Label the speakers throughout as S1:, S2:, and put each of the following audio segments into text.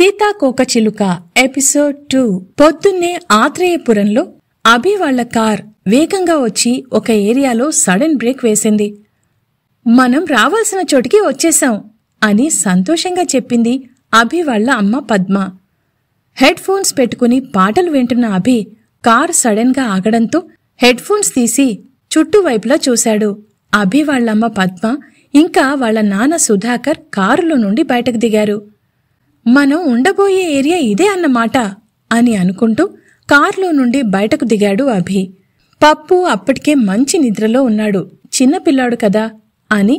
S1: సీతాకోకచిలుక ఎపిసోడ్ 2. పొద్దున్నే ఆత్రేయపురంలో అభి వాళ్ల కార్ వేగంగా వచ్చి ఒక ఏరియాలో సడన్ బ్రేక్ వేసింది. మనం రావాల్సిన చోటికి వచ్చేశాం అని సంతోషంగా చెప్పింది అభి వాళ్ల అమ్మ పద్మ. హెడ్ ఫోన్స్ పెట్టుకుని పాటలు వింటున్న అభి కార్ సడన్ గా ఆగడంతో హెడ్ ఫోన్స్ తీసి చుట్టూవైపులా చూశాడు. అభి వాళ్లమ్మ పద్మ ఇంకా వాళ్ల నాన్న సుధాకర్ కారులో నుండి బయటకు దిగారు. మనం ఉండబోయే ఏరియా ఇదే అన్నమాట అని అనుకుంటూ కారులో నుండి బయటకు దిగాడు అభి. పప్పు అప్పటికే మంచి నిద్రలో ఉన్నాడు. చిన్నపిల్లాడు కదా అని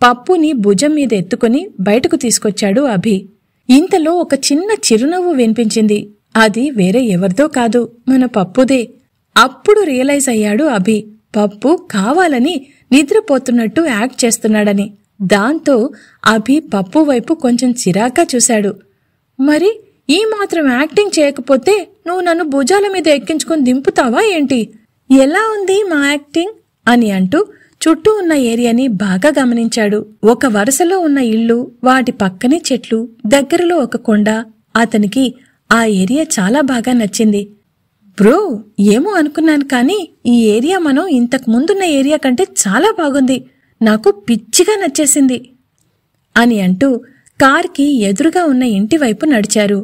S1: పప్పుని భుజం మీద ఎత్తుకుని బయటకు తీసుకొచ్చాడు అభి. ఇంతలో ఒక చిన్న చిరునవ్వు వినిపించింది. అది వేరే ఎవరిదో కాదు, మన పప్పుదే. అప్పుడు రియలైజ్ అయ్యాడు అభి, పప్పు కావాలని నిద్రపోతున్నట్టు యాక్ట్ చేస్తున్నాడని. దాంతో అభి పప్పు వైపు కొంచెం చిరాగ్గా చూశాడు. మరి ఈ మాత్రం యాక్టింగ్ చేయకపోతే నువ్వు నన్ను భుజాల మీద ఎక్కించుకుని దింపుతావా ఏంటి? ఎలా ఉంది మా యాక్టింగ్ అని అంటూ చుట్టూ ఉన్న ఏరియాని బాగా గమనించాడు. ఒక వరుసలో ఉన్న ఇళ్ళు, వాటి పక్కనే చెట్లు, దగ్గరలో ఒక కొండ. అతనికి ఆ ఏరియా చాలా బాగా నచ్చింది. బ్రో, ఏమో అనుకున్నాను కానీ ఈ ఏరియా మనం ఇంతకు ముందున్న ఏరియా కంటే చాలా బాగుంది. నాకు పిచ్చిగా నచ్చేసింది అని అంటూ కార్కి ఎదురుగా ఉన్న ఇంటివైపు నడిచారు.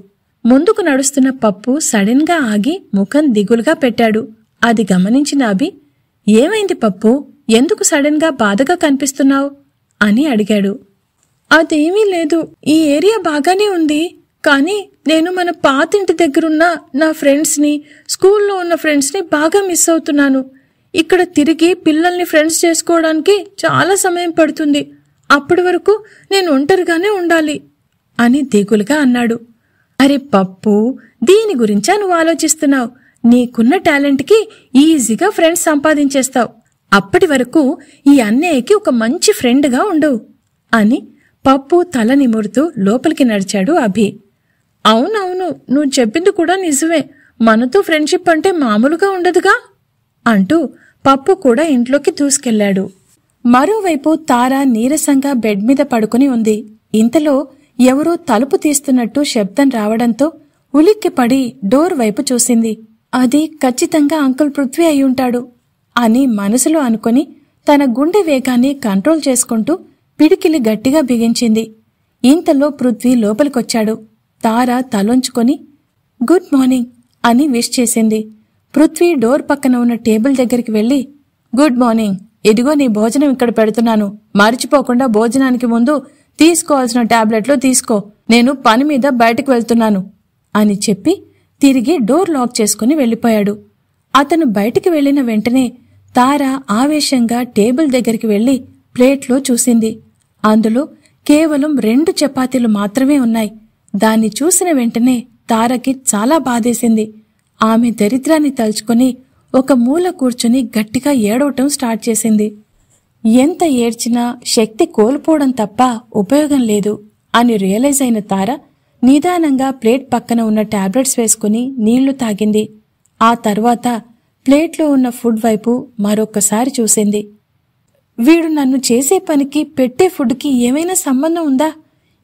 S1: ముందుకు నడుస్తున్న పప్పు సడన్ గా ఆగి ముఖం దిగులుగా పెట్టాడు. అది గమనించిన అభి, ఏమైంది పప్పు, ఎందుకు సడన్ గా బాధగా కనిపిస్తున్నావు అని అడిగాడు. అదేమీ లేదు, ఈ ఏరియా బాగానే ఉంది, కానీ నేను మన పాతింటి దగ్గరున్న నా ఫ్రెండ్స్ని, స్కూల్లో ఉన్న ఫ్రెండ్స్ని బాగా మిస్ అవుతున్నాను. ఇక్కడ తిరిగి పిల్లల్ని ఫ్రెండ్స్ చేసుకోవడానికి చాలా సమయం పడుతుంది. అప్పటి వరకు నేను ఒంటరిగానే ఉండాలి అని దిగులుగా అన్నాడు. అరే పప్పు, దీని గురించా నువ్వు ఆలోచిస్తున్నావు? నీకున్న టాలెంట్కి ఈజీగా ఫ్రెండ్స్ సంపాదించేస్తావు. అప్పటి వరకు ఈ అన్నయ్యకి ఒక మంచి ఫ్రెండ్గా ఉండు అని పప్పు తల నిమురుతూ లోపలికి నడిచాడు అభి. అవునవును, నువ్వు చెప్పింది కూడా నిజమే. మనతో ఫ్రెండ్షిప్ అంటే మామూలుగా ఉండదుగా అంటూ పప్పు కూడా ఇంట్లోకి దూసుకెళ్లాడు. మరోవైపు తార నీరసంగా బెడ్ మీద పడుకుని ఉంది. ఇంతలో ఎవరో తలుపు తీస్తున్నట్టు శబ్దం రావడంతో ఉలిక్కిపడి డోర్ వైపు చూసింది. అది ఖచ్చితంగా అంకుల్ పృథ్వీ అయ్యుంటాడు అని మనసులో అనుకుని తన గుండె వేగాన్ని కంట్రోల్ చేసుకుంటూ పిడికిలి గట్టిగా బిగించింది. ఇంతలో పృథ్వీ లోపలికొచ్చాడు. తార తలొంచుకొని గుడ్ మార్నింగ్ అని విష్ చేసింది. పృథ్వీ డోర్ పక్కన ఉన్న టేబుల్ దగ్గరికి వెళ్లి, గుడ్ మార్నింగ్, ఇదిగో నీ భోజనం ఇక్కడ పెడుతున్నాను. మర్చిపోకుండా భోజనానికి ముందు తీసుకోవాల్సిన టాబ్లెట్లు తీసుకో. నేను పని మీద బయటకు వెళ్తున్నాను అని చెప్పి తిరిగి డోర్ లాక్ చేసుకుని వెళ్లిపోయాడు. అతను బయటికి వెళ్లిన వెంటనే తార ఆవేశంగా టేబుల్ దగ్గరికి వెళ్లి ప్లేట్లో చూసింది. అందులో కేవలం 2 చపాతీలు మాత్రమే ఉన్నాయి. దాన్ని చూసిన వెంటనే తారకి చాలా బాధేసింది. ఆమె దరిద్రాన్ని తలుచుకుని ఒక మూల కూర్చుని గట్టిగా ఏడవటం స్టార్ట్ చేసింది. ఎంత ఏడ్చినా శక్తి కోల్పోవడం తప్ప ఉపయోగం లేదు అని రియలైజ్ అయిన తార నిదానంగా ప్లేట్ పక్కన ఉన్న టాబ్లెట్స్ వేసుకుని నీళ్లు తాగింది. ఆ తర్వాత ప్లేట్లో ఉన్న ఫుడ్ వైపు మరొక్కసారి చూసింది. వీడు నన్ను చేసే పనికి, పెట్టే ఫుడ్కి ఏమైనా సంబంధం ఉందా?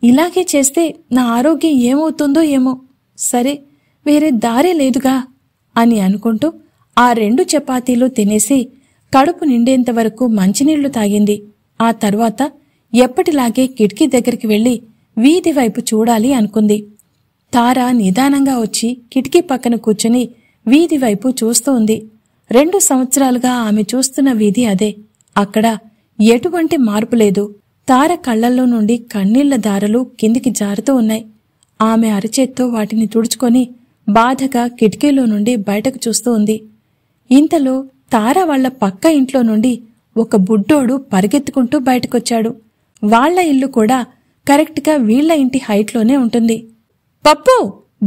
S1: ఇలాగే చేస్తే నా ఆరోగ్యం ఏమవుతుందో ఏమో. సరే, వేరే దారే లేదుగా అని అనుకుంటూ ఆ 2 చపాతీలు తినేసి కడుపు నిండేంతవరకు మంచినీళ్లు తాగింది. ఆ తర్వాత ఎప్పటిలాగే కిటికీ దగ్గరికి వెళ్లి వీధి వైపు చూడాలి అనుకుంది. తార నిదానంగా వచ్చి కిటికీ పక్కన కూర్చుని వీధి వైపు చూస్తూ ఉంది. 2 సంవత్సరాలుగా ఆమె చూస్తున్న వీధి అదే. అక్కడ ఎటువంటి మార్పు లేదు. తార కళ్లల్లో నుండి కన్నీళ్ల దారలు కిందికి జారుతూ ఉన్నాయి. ఆమె అరచేత్తో వాటిని తుడుచుకొని బాధగా కిటికీలో నుండి బయటకు చూస్తూ ఉంది. ఇంతలో తార వాళ్ల పక్క ఇంట్లో నుండి ఒక బుడ్డోడు పరిగెత్తుకుంటూ బయటకొచ్చాడు. వాళ్ల ఇల్లు కూడా కరెక్ట్గా వీళ్ల ఇంటి హైట్లోనే ఉంటుంది. పప్పు,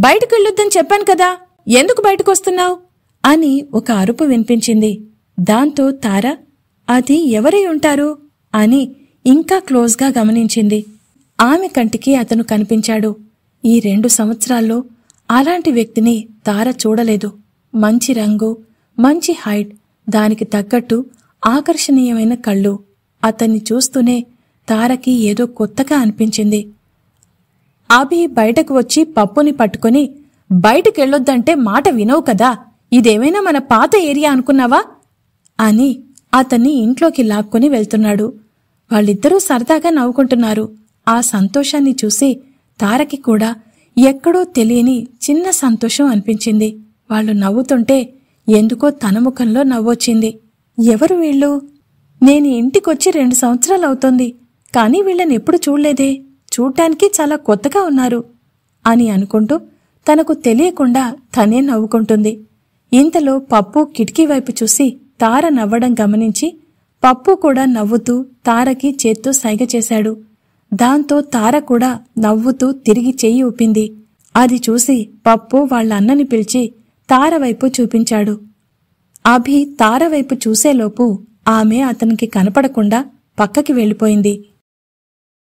S1: బయటకు వెళ్ళొద్దని చెప్పాను కదా, ఎందుకు బయటకొస్తున్నావు అని ఒక అరుపు వినిపించింది. దాంతో తార అది ఎవరై ఉంటారు అని ఇంకా క్లోజ్గా గమనించింది. ఆమె కంటికి అతను కనిపించాడు. ఈ 2 సంవత్సరాల్లో అలాంటి వ్యక్తిని తార చూడలేదు. మంచి రంగు, మంచి హైట్, దానికి తగ్గట్టు ఆకర్షణీయమైన కళ్ళు. అతన్ని చూస్తూనే తారకి ఏదో కొత్తగా అనిపించింది. అభి బయటకు వచ్చి పప్పుని పట్టుకుని, బయటకెళ్ళొద్దంటే మాట వినవు కదా, ఇదేమైనా మన పాత ఏరియా అనుకున్నావా అని అతన్ని ఇంట్లోకి లాక్కొని వెళ్తున్నాడు. వాళ్ళిద్దరూ సరదాగా నవ్వుకుంటున్నారు. ఆ సంతోషాన్ని చూసి తారకి కూడా ఎక్కడో తెలియని చిన్న సంతోషం అనిపించింది. వాళ్ళు నవ్వుతుంటే ఎందుకో తన ముఖంలో నవ్వొచ్చింది. ఎవరు వీళ్ళు? నేను ఇంటికొచ్చి 2 సంవత్సరాలవుతోంది, కానీ వీళ్ళనెప్పుడు చూడలేదే, చూడ్డానికి చాలా కొత్తగా ఉన్నారు అని అనుకుంటూ తనకు తెలియకుండా తనే నవ్వుకుంటుంది. ఇంతలో పప్పు కిటికీ వైపు చూసి తార నవ్వడం గమనించి పప్పు కూడా నవ్వుతూ తారకి చేత్తో సైగ చేశాడు. దాంతో తార కూడా నవ్వుతూ తిరిగి చెయ్యి ఊపింది. అది చూసి పప్పు వాళ్ళ అన్నని పిలిచి తార వైపు చూపించాడు. అభి తార వైపు చూసేలోపు ఆమె అతనికి కనపడకుండా పక్కకి వెళ్ళిపోయింది.